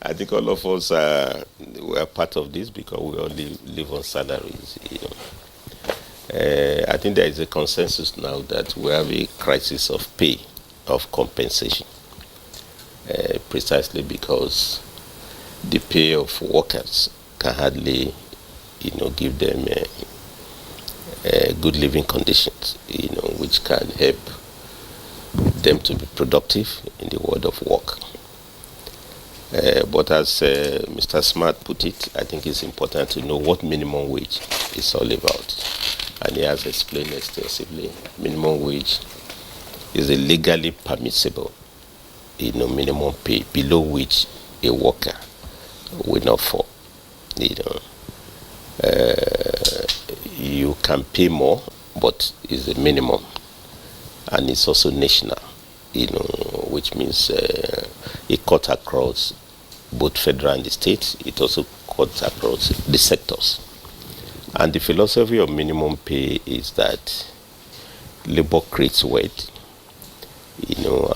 I think all of us were part of this because we all live on salaries. I think there is a consensus now that we have a crisis of pay, of compensation, precisely because the pay of workers can hardly, give them good living conditions, which can help them to be productive in the world of work. But as Mr. Smart put it, I think it's important to know what minimum wage is all about. And he has explained extensively. Minimum wage is a legally permissible, minimum pay below which a worker will not fall. You can pay more, but it's a minimum, and it's also national. Which means it cuts across both federal and the state. It also cuts across the sectors. And the philosophy of minimum pay is that labor creates wealth,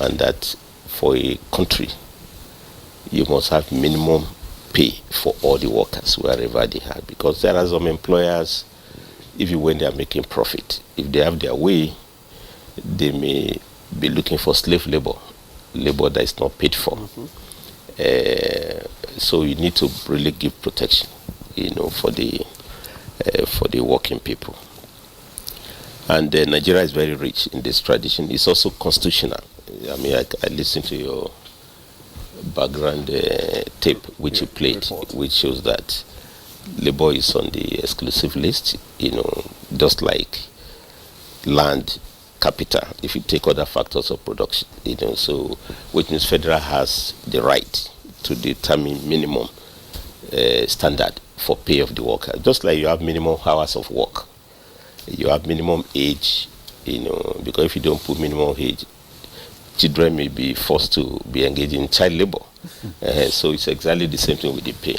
and that for a country, you must have minimum pay for all the workers wherever they are. Because there are some employers, even when they are making profit, if they have their way, they may be looking for slave labor that is not paid for. So you need to really give protection, for the working people. And Nigeria is very rich in this tradition. It's also constitutional. I mean, I listened to your background tape, which you played, which shows that labor is on the exclusive list, just like land, capital, if you take other factors of production, so which means federal has the right to determine minimum standard for pay of the worker. Just like you have minimum hours of work, you have minimum age, because if you don't put minimum age, children may be forced to be engaged in child labor. So it's exactly the same thing with the pay.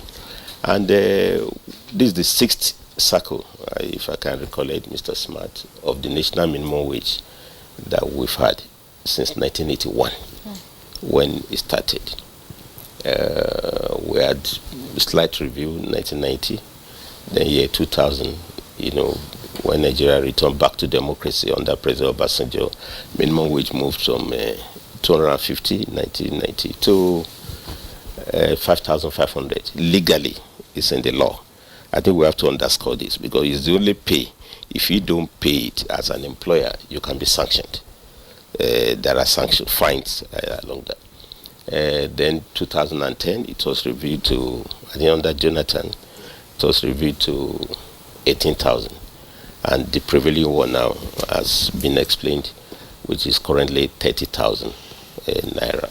And this is the sixth cycle, if I can recall it, Mr. Smart, of the national minimum wage that we've had since 1981, when it started. We had a slight review in 1990, then year 2000, when Nigeria returned back to democracy under President Obasanjo, minimum wage moved from 250 in 1990 to 5,500. Legally, it's in the law. I think we have to underscore this because it's the only pay. If you don't pay it as an employer, you can be sanctioned. There are sanction fines along that. Then 2010, it was reviewed to, I think under Jonathan, it was reviewed to 18,000. And the prevailing one now has been explained, which is currently 30,000 naira.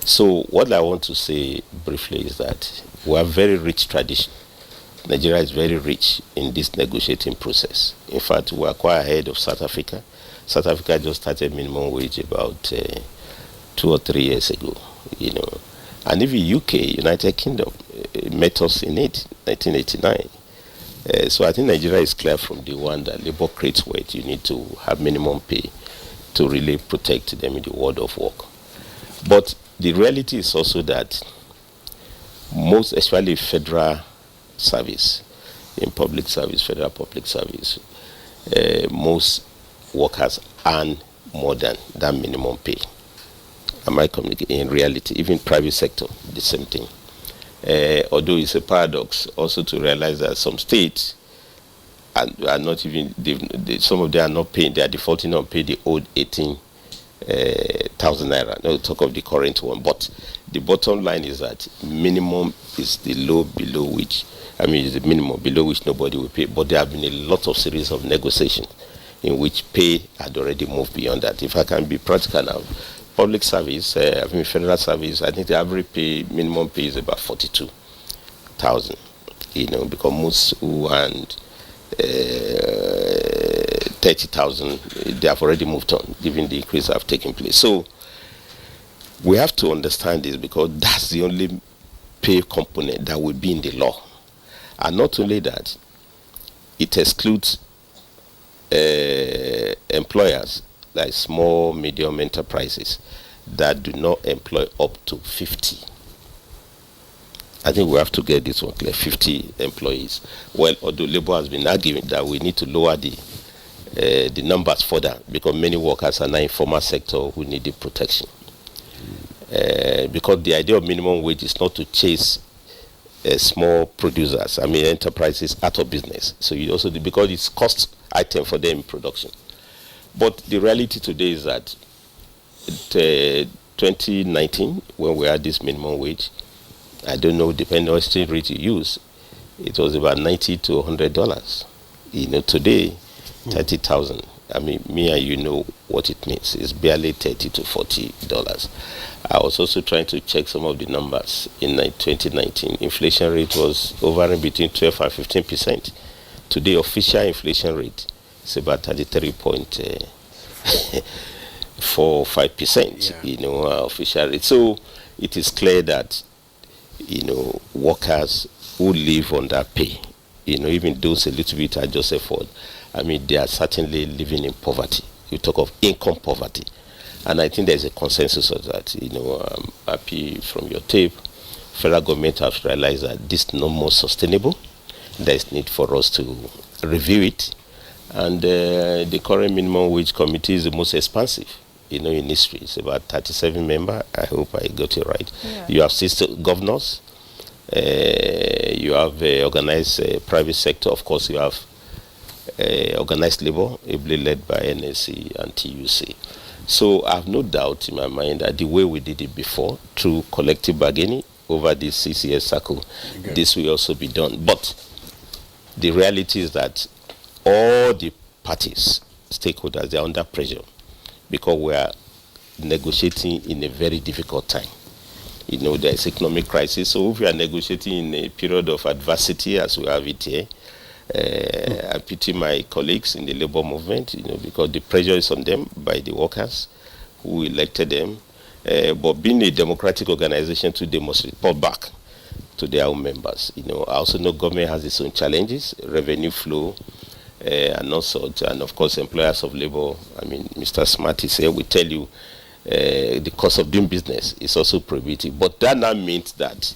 So what I want to say briefly is that we have very rich tradition. Nigeria is very rich in this negotiating process. In fact, we are quite ahead of South Africa. South Africa just started minimum wage about 2 or 3 years ago, And even UK, United Kingdom, met us in it, 1989. So I think Nigeria is clear from the one that labor creates wealth. You need to have minimum pay to really protect them in the world of work. But the reality is also that most, especially federal service, in public service, federal public service, most workers earn more than that minimum pay. Am I communicating? In reality, even private sector, the same thing. Although it's a paradox also to realize that some states are not even, some of them are not paying, they are defaulting on pay the old 18,000 naira. No talk of the current one, but the bottom line is that minimum is the low below which, is the minimum below which nobody will pay. But there have been a lot of series of negotiations in which pay had already moved beyond that. If I can be practical now, public service, federal service, I think the average minimum pay is about 42,000. Because most who earn 30,000, they have already moved on, given the increase have taken place. So we have to understand this because that's the only pay component that will be in the law. And not only that, it excludes employers like small, medium enterprises that do not employ up to 50. I think we have to get this one clear, 50 employees. Well, although Labour has been arguing that we need to lower the numbers further because many workers are now in formal sector who need the protection. Because the idea of minimum wage is not to chase small producers, enterprises out of business. So you also do, because it's cost item for them in production. But the reality today is that 2019, when we had this minimum wage, I don't know, depending on exchange rate you use, it was about $90 to $100. Today, 30,000. Me and you know what it means. It's barely $30 to $40. I was also trying to check some of the numbers. In 2019, inflation rate was hovering between 12 and 15%. Today, official inflation rate is about 33.45%. Official rate. So it is clear that workers who live on that pay, even those a little bit adjusted for, they are certainly living in poverty. You talk of income poverty. And I think there's a consensus of that. I'm happy from your tape. Federal government has realized that this is no more sustainable. There is need for us to review it. And the current minimum wage committee is the most expansive, in history. It's about 37 members. I hope I got it right. Yeah. You have system governors. You have organized private sector. Of course, you have organized labor, ably led by NSC and TUC. So I have no doubt in my mind that the way we did it before, through collective bargaining over this CCS circle, this will also be done. But the reality is that all the parties, stakeholders, they are under pressure because we are negotiating in a very difficult time. There is economic crisis. So if we are negotiating in a period of adversity, as we have it here, I pity my colleagues in the labor movement, because the pressure is on them by the workers who elected them. But being a democratic organization, they must report back to their own members. I also know government has its own challenges, revenue flow, and all sorts. And of course, employers of labor, Mr. Smart is here, we tell you the cost of doing business is also prohibitive. But that now means that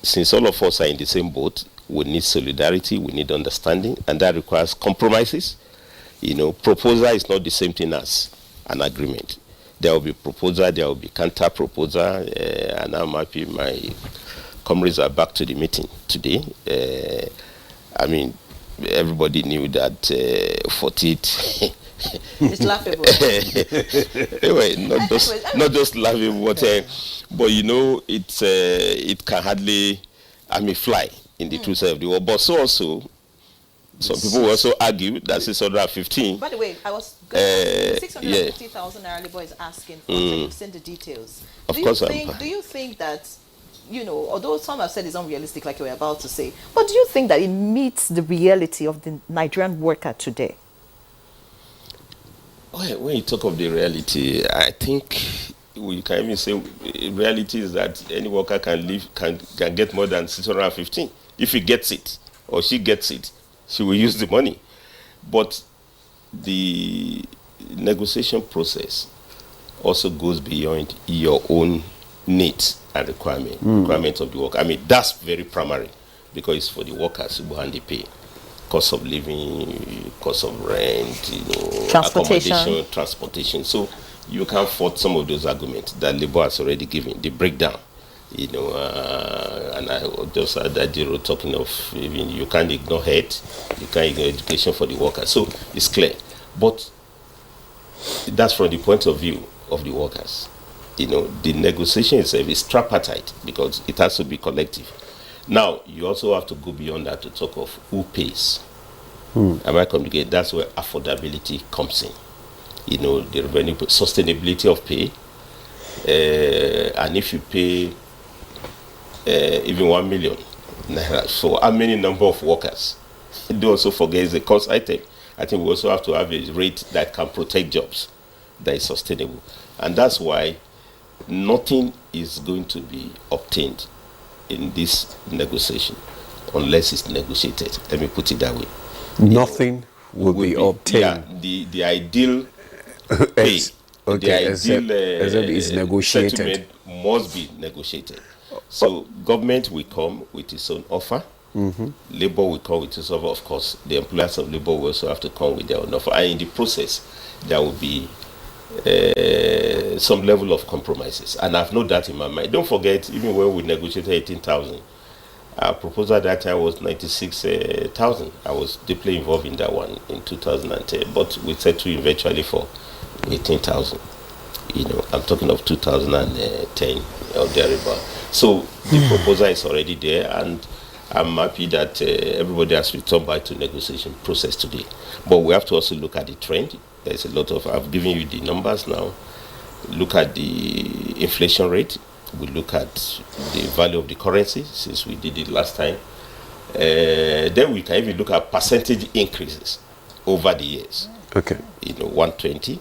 since all of us are in the same boat, we need solidarity, we need understanding, and that requires compromises. Proposal is not the same thing as an agreement. There will be proposal, there will be counter proposal, and I'm happy my comrades are back to the meeting today. Everybody knew that 48. It's laughable. Anyway, not just laughable, but it can hardly fly in the true side of the world. But so also, some people will also argue that 615. By the way, I was 650,000 naira labor is asking for. So you've seen the details. Do you think that, although some have said it's unrealistic, like you were about to say, but do you think that it meets the reality of the Nigerian worker today? When you talk of the reality, I think we can even say reality is that any worker can get more than 615. If he gets it or she gets it, she will use the money. But the negotiation process also goes beyond your own needs and requirements of the worker. That's very primary because it's for the workers who hand the pay. Cost of living, cost of rent, accommodation, transportation. So you can't fault some of those arguments that Labour has already given, the breakdown. And I just had that zero talking of even you can't ignore health, you can't ignore education for the workers. So it's clear. But that's from the point of view of the workers. The negotiation itself is tripartite because it has to be collective. Now, you also have to go beyond that to talk of who pays. Am I communicating? That's where affordability comes in. The revenue, sustainability of pay. And if you pay even 1 million naira, so how many number of workers? Don't also forget it's a cost item. I think we also have to have a rate that can protect jobs, that is sustainable. And that's why nothing is going to be obtained in this negotiation unless it's negotiated. Let me put it that way. Nothing will be obtained. Yeah, the ideal pay, is negotiated. Settlement must be negotiated. So government will come with its own offer. Labor will come with its offer. Of course, the employers of labor will also have to come with their own offer. And in the process, there will be some level of compromises. And I've no doubt in my mind. Don't forget, even when we negotiated 18,000, our proposal at that time was 96,000. I was deeply involved in that one in 2010, but we settled eventually for 18,000. I'm talking of 2010 or thereabout. So the proposal is already there, and I'm happy that everybody has returned back to negotiation process today. But we have to also look at the trend. There's a lot of, I've given you the numbers now. Look at the inflation rate. We look at the value of the currency since we did it last time. Then we can even look at percentage increases over the years. Okay. 120,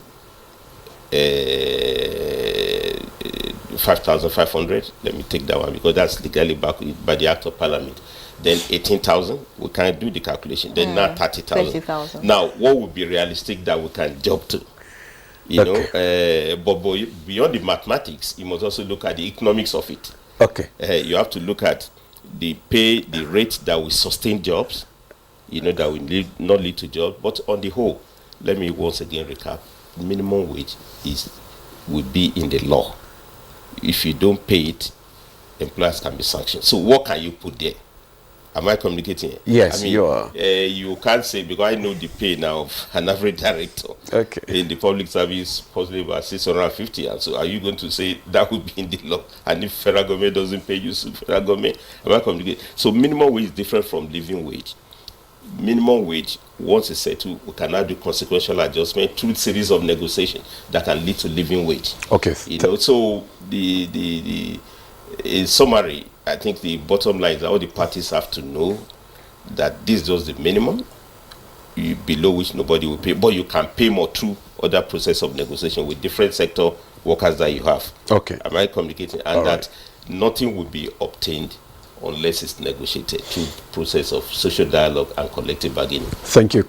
5,500. Let me take that one because that's legally back by the Act of Parliament. Then 18,000. We can do the calculation. Then now 30,000. Now, what would be realistic that we can jump to? But beyond the mathematics, you must also look at the economics of it. Okay. You have to look at the pay, the rate that will sustain jobs, that will not lead to jobs. But on the whole, let me once again recap. Minimum wage will be in the law. If you don't pay it, employers can be sanctioned. So what can you put there? Am I communicating? Yes, you are. You can't say, because I know the pay now of an average director in the public service, possibly about 650. And so are you going to say that would be in the law? And if federal government doesn't pay you, federal government, am I communicating? So minimum wage is different from living wage. Minimum wage, once it's settled, we can now do consequential adjustment through a series of negotiations that can lead to living wage. Okay. So in summary, I think the bottom line is that all the parties have to know that this is just the minimum, below which nobody will pay, but you can pay more through other process of negotiation with different sector workers that you have. Okay. Am I communicating? And that nothing will be obtained unless it's negotiated through process of social dialogue and collective bargaining. Thank you.